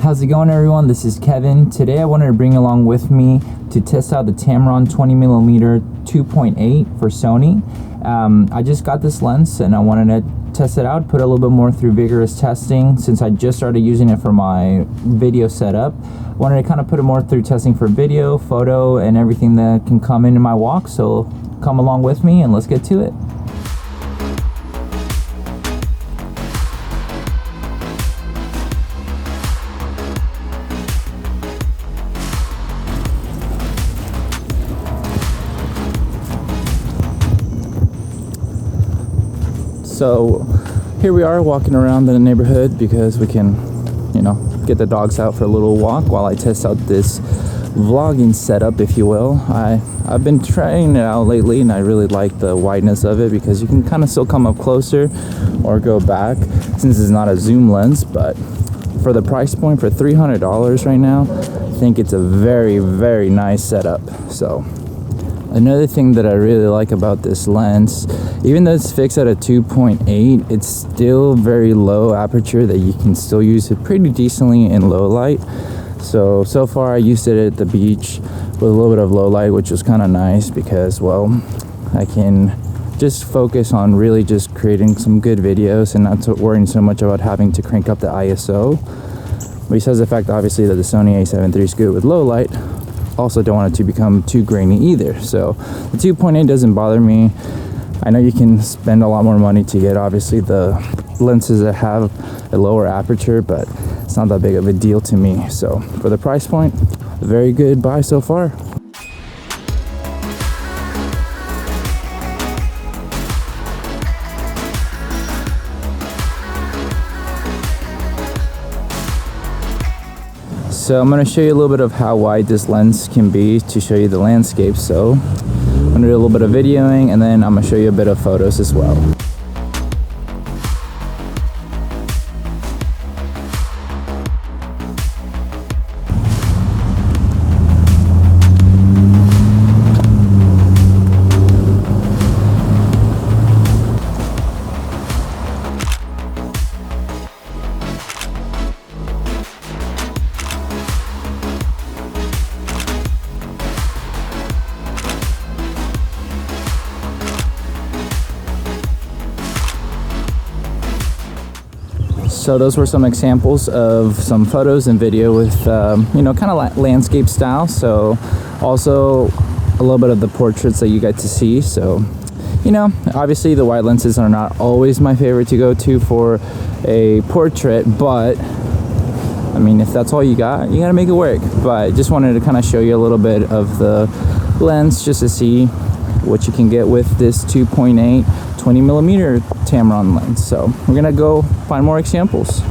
How's it going, everyone? This is Kevin. Today I wanted to bring along with me to test out the Tamron 20mm 2.8 for Sony. I just got this lens and I wanted to test it out, put a little bit more through vigorous testing since I just started using it for my video setup. I wanted to kind of put it more through testing for video, photo, and everything that can come in my walk. So come along with me and let's get to it. So here we are walking around the neighborhood because we can, get the dogs out for a little walk while I test out this vlogging setup, if you will. I've been trying it out lately and I really like the wideness of it because you can kind of still come up closer or go back since it's not a zoom lens. But for the price point, for $300 right now, I think it's a very, very nice setup. So another thing that I really like about this lens, even though it's fixed at a 2.8, it's still very low aperture that you can still use it pretty decently in low light. So far I used it at the beach with a little bit of low light, which was kind of nice because, well, I can just focus on really just creating some good videos and not worrying so much about having to crank up the ISO. Besides the fact, obviously, that the Sony A7 III is good with low light, also don't want it to become too grainy either. So the 2.8 doesn't bother me. I know you can spend a lot more money to get obviously the lenses that have a lower aperture, but it's not that big of a deal to me. So for the price point, very good buy so far. So I'm going to show you a little bit of how wide this lens can be to show you the landscape. So I'm going to do a little bit of videoing and then I'm going to show you a bit of photos as well. So those were some examples of some photos and video with, kind of landscape style. So also a little bit of the portraits that you get to see. So, obviously the wide lenses are not always my favorite to go to for a portrait, but I mean, if that's all you got to make it work. But I just wanted to kind of show you a little bit of the lens just to see what you can get with this 2.8 20mm Tamron lens. So we're gonna go find more examples.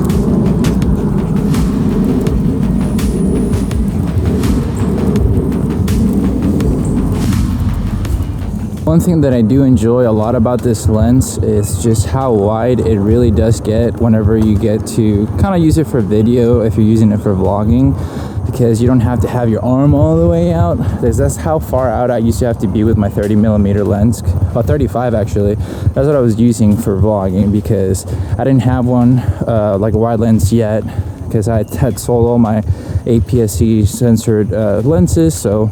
One thing that I do enjoy a lot about this lens is just how wide it really does get whenever you get to kind of use it for video, if you're using it for vlogging, because you don't have to have your arm all the way out. That's how far out I used to have to be with my 30mm lens, 35 actually. That's what I was using for vlogging because I didn't have one like a wide lens yet because I had sold all my APS-C censored lenses. So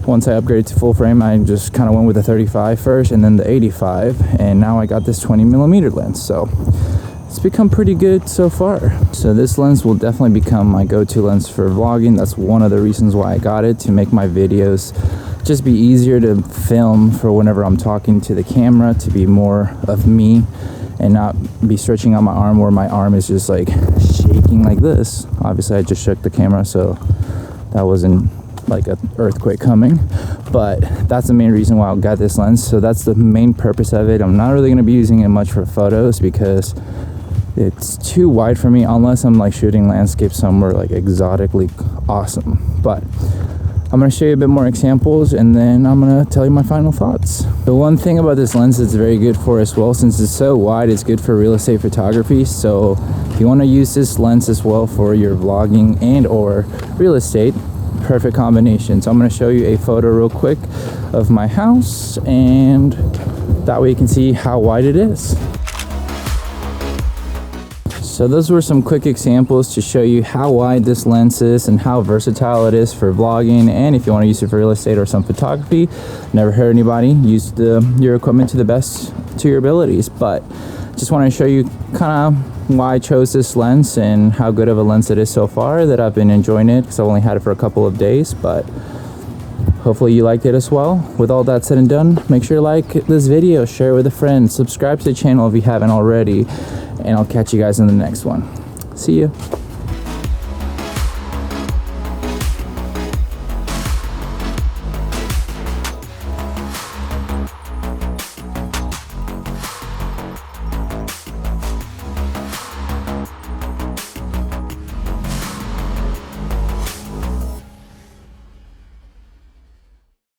once I upgraded to full frame, I just kind of went with the 35 first and then the 85, and now I got this 20mm lens. So it's become pretty good so far. So this lens will definitely become my go-to lens for vlogging. That's one of the reasons why I got it, to make my videos just be easier to film for whenever I'm talking to the camera, to be more of me and not be stretching out my arm where my arm is just like shaking like this. Obviously I just shook the camera, so that wasn't like an earthquake coming, but that's the main reason why I got this lens. So that's the main purpose of it. I'm not really going to be using it much for photos because it's too wide for me unless I'm like shooting landscape somewhere like exotically awesome. But I'm going to show you a bit more examples and then I'm going to tell you my final thoughts. The one thing about this lens it's very good for as well, since it's so wide, it's good for real estate photography. So if you want to use this lens as well for your vlogging and or real estate, perfect combination. So I'm going to show you a photo real quick of my house, and that way you can see how wide it is. So those were some quick examples to show you how wide this lens is and how versatile it is for vlogging, and if you want to use it for real estate or some photography. Never hurt anybody. Use your equipment to the best to your abilities, but just want to show you kind of why I chose this lens and how good of a lens it is so far, that I've been enjoying it because I've only had it for a couple of days, but hopefully you liked it as well. With all that said and done, make sure to like this video, share it with a friend, subscribe to the channel if you haven't already, and I'll catch you guys in the next one. See you.